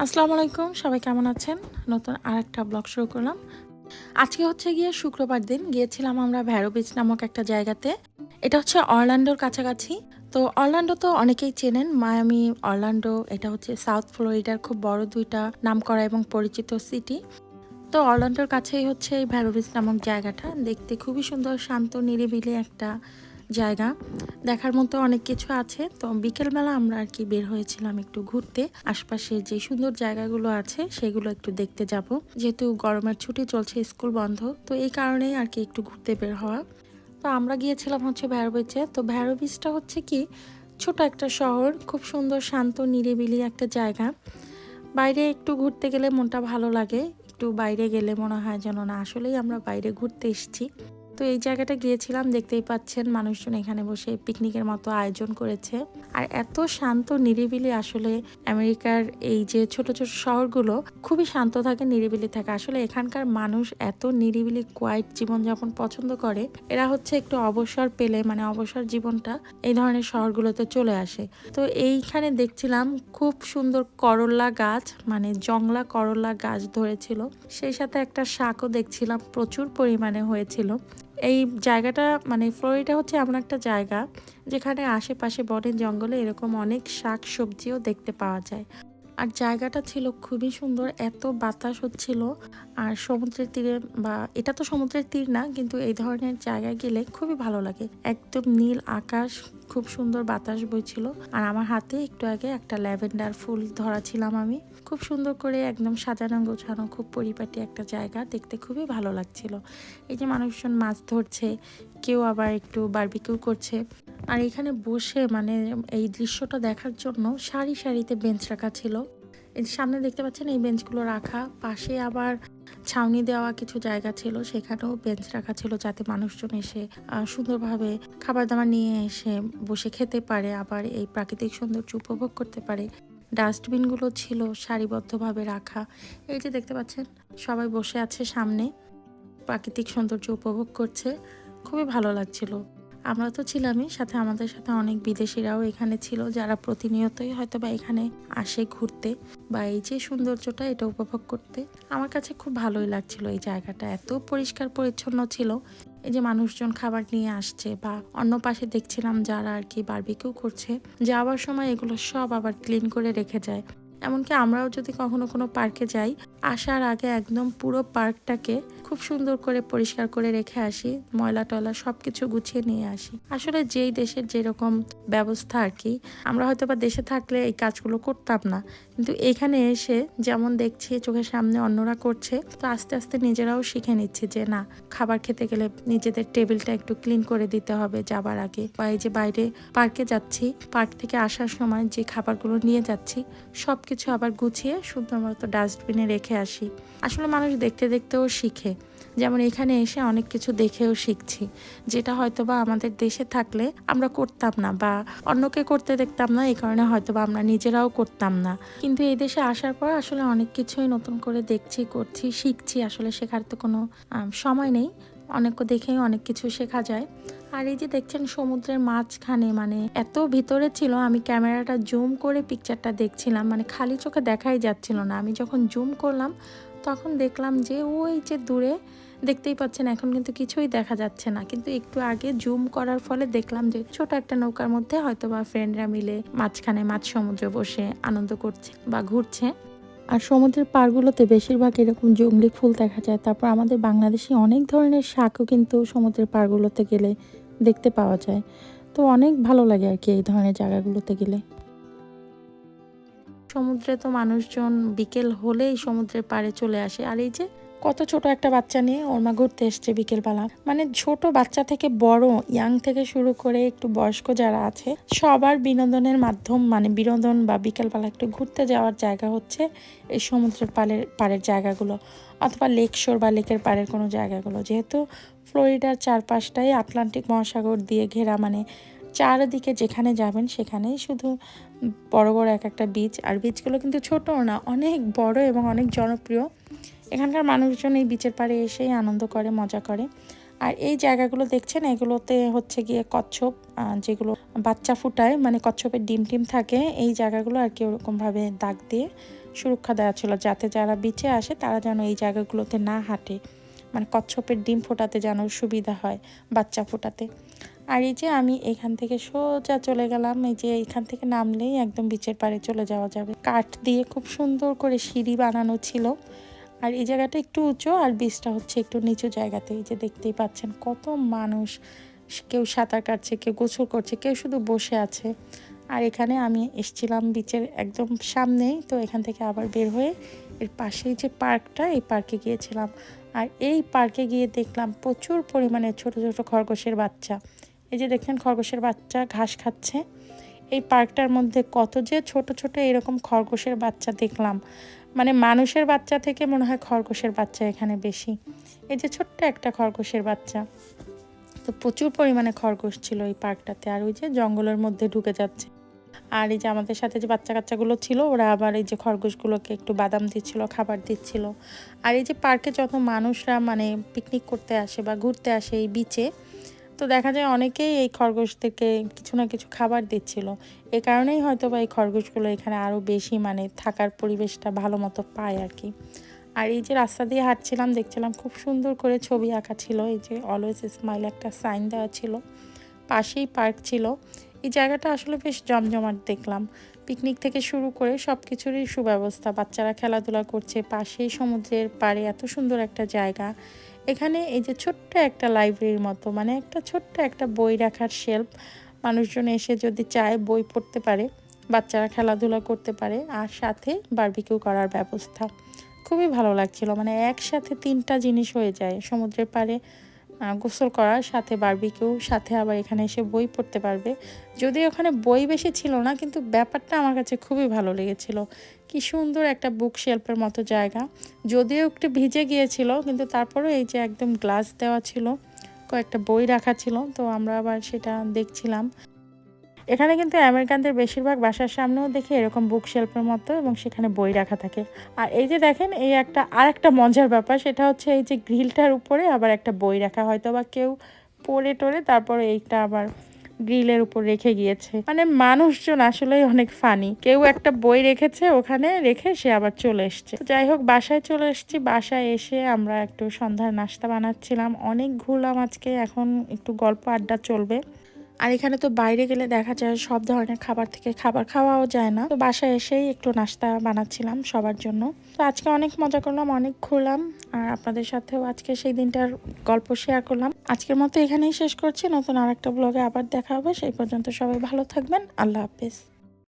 আসসালামু আলাইকুম, সবাই কেমন আছেন? নতুন আরেকটা ব্লগ শুরু করলাম। আজকে হচ্ছে গিয়ে শুক্রবার দিন গিয়েছিলাম আমরা ভ্যারো বিচ নামক একটা জায়গাতে। এটা হচ্ছে অরল্যান্ডোর কাছাকাছি। তো অরল্যান্ডো তো অনেকেই চেনেন, মায়ামি, অরল্যান্ডো। এটা হচ্ছে সাউথ ফ্লোরিডার খুব বড় দুইটা নামকরা এবং পরিচিত সিটি। তো অরল্যান্ডোর কাছেই হচ্ছে এই ভ্যারো বিচ নামক জায়গাটা। দেখতে খুবই সুন্দর, শান্ত, নিরিবিলি একটা জায়গা। দেখার মতো অনেক কিছু আছে। তো বিকেলবেলা আমরা আর কি বের হয়েছিলাম একটু ঘুরতে, আশপাশে যে সুন্দর জায়গাগুলো আছে সেগুলো একটু দেখতে যাব। যেহেতু গরমের ছুটি চলছে, স্কুল বন্ধ, তো এই কারণেই আর কি একটু ঘুরতে বের হওয়া। তো আমরা গিয়েছিলাম হচ্ছে ভ্যারো বিচে। তো ভ্যারো বিচটা হচ্ছে কি ছোট একটা শহর, খুব সুন্দর, শান্ত, নিরিবিলি একটা জায়গা। বাইরে একটু ঘুরতে গেলে মনটা ভালো লাগে। একটু বাইরে গেলে মনে হয় যেন না আসলেই আমরা বাইরে ঘুরতে এসেছি। তো এই জায়গাটা গিয়েছিলাম, দেখতেই পাচ্ছেন মানুষজন এখানে বসে পিকনিকের মতো আয়োজন করেছে। আর এত শান্ত নিরিবিলি, আসলে আমেরিকার এই যে ছোট ছোট শহরগুলো খুবই শান্ত থাকে, নিরিবিলি থাকে। আসলে এখানকার মানুষ এত নিরিবিলি কোয়াইট জীবনযাপন পছন্দ করে। এরা হচ্ছে একটু অবসর পেলে, মানে অবসর জীবনটা এই ধরনের শহরগুলোতে চলে আসে। তো এইখানে দেখছিলাম খুব সুন্দর করল্লা গাছ, মানে জংলা করল্লা গাছ ধরেছিল। সেই সাথে একটা শাকও দেখছিলাম প্রচুর পরিমাণে হয়েছিল। এই জায়গাটা মানে ফ্লোরিডা হচ্ছে এমন একটা জায়গা যেখানে আশেপাশে বনে জঙ্গলে এরকম অনেক শাক সবজিও দেখতে পাওয়া যায়। আর জায়গাটা ছিল খুবই সুন্দর, এত বাতাস হচ্ছিল। আর সমুদ্রের তীরে, বা এটা তো সমুদ্রের তীর না, কিন্তু এই ধরনের জায়গায় গেলে খুবই ভালো লাগে। একদম নীল আকাশ, খুব সুন্দর বাতাস বইছিল। আর আমার হাতে একটু আগে একটা ল্যাভেন্ডার ফুল ধরা ছিলাম আমি। খুব সুন্দর করে একদম সাজানো গোছানো, খুব পরিপাটি একটা জায়গা, দেখতে খুবই ভালো লাগছিল। এই যে মানুষজন মাছ ধরছে, কেউ আবার একটু বারবিকিউ করছে। আর এখানে বসে মানে এই দৃশ্যটা দেখার জন্য সারি সারিতে বেঞ্চ রাখা ছিল। এই যে সামনে দেখতে পাচ্ছেন এই বেঞ্চগুলো রাখা, পাশে আবার ছাউনি দেওয়া কিছু জায়গা ছিল, সেখানেও বেঞ্চ রাখা ছিল যাতে মানুষজন এসে সুন্দরভাবে খাবার দাবার নিয়ে এসে বসে খেতে পারে, আবার এই প্রাকৃতিক সৌন্দর্য উপভোগ করতে পারে। ডাস্টবিনগুলো ছিল সারিবদ্ধভাবে রাখা। এই যে দেখতে পাচ্ছেন সবাই বসে আছে সামনে, প্রাকৃতিক সৌন্দর্য উপভোগ করছে, খুবই ভালো লাগছিল। আমরা তো ছিলামই, সাথে আমাদের সাথে অনেক বিদেশিরাও এখানে ছিল, যারা প্রতিনিয়তই হয়তো বা এখানে আসে ঘুরতে বা এই যে সৌন্দর্যটা এটা উপভোগ করতে। আমার কাছে খুব ভালোই লাগছিল এই জায়গাটা, এত পরিষ্কার পরিচ্ছন্ন ছিল। এই যে মানুষজন খাবার নিয়ে আসছে, বা অন্য পাশে দেখছিলাম যারা আর কি বারবিকিউ করছে, যাওয়ার সময় এগুলো সব আবার ক্লিন করে রেখে যায়। এমনকি আমরাও যদি কখনো কোনো পার্কে যাই, আসার আগে একদম পুরো পার্কটাকে খুব সুন্দর করে পরিষ্কার করে রেখে আসি, ময়লা টয়লা সবকিছু গুছিয়ে নিয়ে আসি। আসলে যেই দেশের যেরকম ব্যবস্থা আর কি, আমরা হয়তো বা দেশে থাকলে এই কাজগুলো করতাম না, কিন্তু এখানে এসে যেমন দেখছি চোখের সামনে অন্যরা করছে, তো আস্তে আস্তে নিজেরাও শিখে নিচ্ছি যে না, খাবার খেতে গেলে নিজেদের টেবিলটা একটু ক্লিন করে দিতে হবে যাবার আগে। বা এই যে বাইরে পার্কে যাচ্ছি, পার্ক থেকে আসার সময় যে খাবারগুলো নিয়ে যাচ্ছি সবকিছু আবার গুছিয়ে সুন্দর মতো ডাস্টবিনে রেখে আসি। আসলে মানুষ দেখতে দেখতেও শিখে। যেমন এখানে এসে অনেক কিছু দেখেও শিখছি, যেটা হয়তো বা আমাদের দেশে থাকলে আমরা করতাম না, বা অন্যকে করতে দেখতাম না, এই কারণে হয়তো বা আমরা নিজেরাও করতাম না। কিন্তু এই দেশে আসার পর আসলে অনেক কিছুই নতুন করে দেখছি, করছি, শিখছি। আসলে শেখার তো কোনো সময় নেই, অনেক দেখেই অনেক কিছু শেখা যায়। আর এই যে দেখছেন সমুদ্রের মাঝখানে, মানে এত ভিতরে ছিল, আমি ক্যামেরাটা জুম করে পিকচারটা দেখছিলাম, মানে খালি চোখে দেখাই যাচ্ছিল না। আমি যখন জুম করলাম তখন দেখলাম যে ওই যে দূরে দেখতেই পাচ্ছেন, এখন কিন্তু কিছুই দেখা যাচ্ছে না, কিন্তু একটু আগে জুম করার ফলে দেখলাম যে ছোট একটা নৌকার মধ্যে হয়তো বা ফ্রেন্ডরা মিলে মাঝখানে মাঝ সমুদ্রে বসে আনন্দ করছে বা ঘুরছে। আর সমুদ্রের পাড়গুলোতে বেশিরভাগ এরকম জংলি ফুল দেখা যায়। তারপর আমাদের বাংলাদেশি অনেক ধরনের শাকও কিন্তু সমুদ্রের পাড়গুলোতে গেলে দেখতে পাওয়া যায়। তো অনেক ভালো লাগে আর কি এই ধরনের জায়গাগুলোতে গেলে। সমুদ্রে তো মানুষজন বিকেল হলেই সমুদ্রের পাড়ে চলে আসে। আর এই যে কত ছোট একটা বাচ্চা নিয়ে ওর মা ঘুরতে এসছে বিকেলবেলা, মানে ছোট বাচ্চা থেকে বড়, ইয়াং থেকে শুরু করে একটু বয়স্ক যারা আছে, সবার বিনোদনের মাধ্যম, মানে বিনোদন বা বিকেলবেলা একটু ঘুরতে যাওয়ার জায়গা হচ্ছে এই সমুদ্রের পাড়ের জায়গাগুলো, অথবা লেক শোর বা লেকের পাড়ের কোনো জায়গাগুলো। যেহেতু ফ্লোরিডার চারপাশটাই আটলান্টিক মহাসাগর দিয়ে ঘেরা, মানে চারিদিকে যেখানে যাবেন সেখানেই শুধু বড় বড় এক একটা বিচ। আর বিচগুলো কিন্তু ছোটও না, অনেক বড় এবং অনেক জনপ্রিয়। এখানকার মানুষজন এই বিচের পাড়ে এসেই আনন্দ করে, মজা করে। আর এই জায়গাগুলো দেখছেন, এগুলোতে হচ্ছে গিয়ে কচ্ছপ যেগুলো বাচ্চা ফুটায়, মানে কচ্ছপের ডিম টিম থাকে, এই জায়গাগুলো আর কি ওরকমভাবে দাগ দিয়ে সুরক্ষা দেওয়া ছিল, যাতে যারা বিচে আসে তারা যেন এই জায়গাগুলোতে না হাঁটে, মানে কচ্ছপের ডিম ফোটাতে যেন সুবিধা হয়, বাচ্চা ফোটাতে। আর এই যে আমি এখান থেকে সোজা চলে গেলাম, এই যে এখান থেকে নামলেই একদম বিচের পাড়ে চলে যাওয়া যাবে। কাঠ দিয়ে খুব সুন্দর করে সিঁড়ি বানানো ছিল। আর এই জায়গাটা একটু উঁচু আর বীজটা হচ্ছে একটু নিচু জায়গাতে। এই যে দেখতেই পাচ্ছেন কত মানুষ, কেউ সাঁতার কাটছে, কেউ গোসল করছে, কেউ শুধু বসে আছে। আর এখানে আমি এসছিলাম বিচের একদম সামনেই, তো এখান থেকে আবার বের হয়ে এর পাশেই যে পার্কটা, এই পার্কে গিয়েছিলাম। আর এই পার্কে গিয়ে দেখলাম প্রচুর পরিমাণে ছোট ছোট খরগোশের বাচ্চা। এই যে দেখছেন খরগোশের বাচ্চা ঘাস খাচ্ছে। এই পার্কটার মধ্যে কত যে ছোট ছোট এরকম খরগোশের বাচ্চা দেখলাম, মানে মানুষের বাচ্চা থেকে মনে হয় খরগোশের বাচ্চা এখানে বেশি। এই যে ছোট্ট একটা খরগোশের বাচ্চা, তো প্রচুর পরিমাণে খরগোশ ছিল এই পার্কটাতে। আর ওই যে জঙ্গলের মধ্যে ঢুকে যাচ্ছে। আর এই যে আমাদের সাথে যে বাচ্চা কাচ্চাগুলো ছিল, ওরা আবার এই যে খরগোশগুলোকে একটু বাদাম দিচ্ছিল, খাবার দিচ্ছিল। আর এই যে পার্কে যত মানুষরা মানে পিকনিক করতে আসে বা ঘুরতে আসে এই বিচে, তো দেখা যায় অনেকেই এই খরগোশদেরকে কিছু না কিছু খাবার দিচ্ছিল। এ কারণেই হয়তো বা এই খরগোশগুলো এখানে আরও বেশি মানে থাকার পরিবেশটা ভালো মতো পায় আর কি। আর এই যে রাস্তা দিয়ে হাঁটছিলাম, দেখছিলাম খুব সুন্দর করে ছবি আঁকা ছিল, এই যে অলওয়েজ স্মাইল একটা সাইন দেওয়া ছিল, পাশেই পার্ক ছিল। এই জায়গাটা আসলে বেশ জমজমাট দেখলাম। পিকনিক থেকে শুরু করে সব কিছুরই সুব্যবস্থা, বাচ্চারা খেলাধুলা করছে, পাশেই সমুদ্রের পাড়ে এত সুন্দর একটা জায়গা। এখানে এই যে ছোট্ট একটা লাইব্রেরির মতো, মানে একটা ছোট্ট একটা বই রাখার শেলফ, মানুষজন এসে যদি চায় বই পড়তে পারে, বাচ্চারা খেলাধুলা করতে পারে, আর সাথে বারবিকিউ করার ব্যবস্থা। খুবই ভালো লাগছিল, মানে একসাথে তিনটা জিনিস হয়ে যায়, সমুদ্রের পাড়ে গোসল করার সাথে বারবিকিউ, সাথে আবার এখানে এসে বই পড়তে পারবে। যদিও ওখানে বই বেশি ছিল না, কিন্তু ব্যাপারটা আমার কাছে খুবই ভালো লেগেছিল। কি সুন্দর একটা বুক শেলফের মতো জায়গা, যদিও একটু ভিজে গিয়েছিল, কিন্তু তারপরেও এই যে একদম গ্লাস দেওয়া ছিল, কয়েকটা বই রাখা ছিল, তো আমরা আবার সেটা দেখছিলাম। এখানে কিন্তু আমেরিকানদের বেশিরভাগ বাসার সামনেও দেখি এরকম বুক শেলফের মতো, এবং সেখানে বই রাখা থাকে। আর এই যে দেখেন, এই আরেকটা মজার ব্যাপার, সেটা হচ্ছে এই যে গ্রিলটার উপরে আবার একটা বই রাখা, হয়তো বা কেউ পড়ে টোরে তারপরে এইটা আবার গ্রিলের উপর রেখে গিয়েছে। মানে মানুষজন আসলেই অনেক ফানি, কেউ একটা বই রেখেছে ওখানে রেখে সে আবার চলে এসছে। যাই হোক, বাসায় চলে এসেছি। বাসায় এসে আমরা একটু সন্ধ্যার নাস্তা বানাচ্ছিলাম, অনেক ঘুরলাম আজকে, এখন একটু গল্প আড্ডা চলবে। আর এখানে তো বাইরে গেলে দেখা যায় সব ধরনের খাবার থেকে খাবার খাওয়াও যায় না, তো বাসায় এসেই একটু নাস্তা বানাচ্ছিলাম সবার জন্য। তো আজকে অনেক মজা করলাম, অনেক ঘুরলাম, আর আপনাদের সাথেও আজকে সেই দিনটার গল্প শেয়ার করলাম। আজকের মতো এখানেই শেষ করছি, নতুন আরেকটা ব্লগে আবার দেখা হবে। সেই পর্যন্ত সবাই ভালো থাকবেন, আল্লাহ হাফেজ।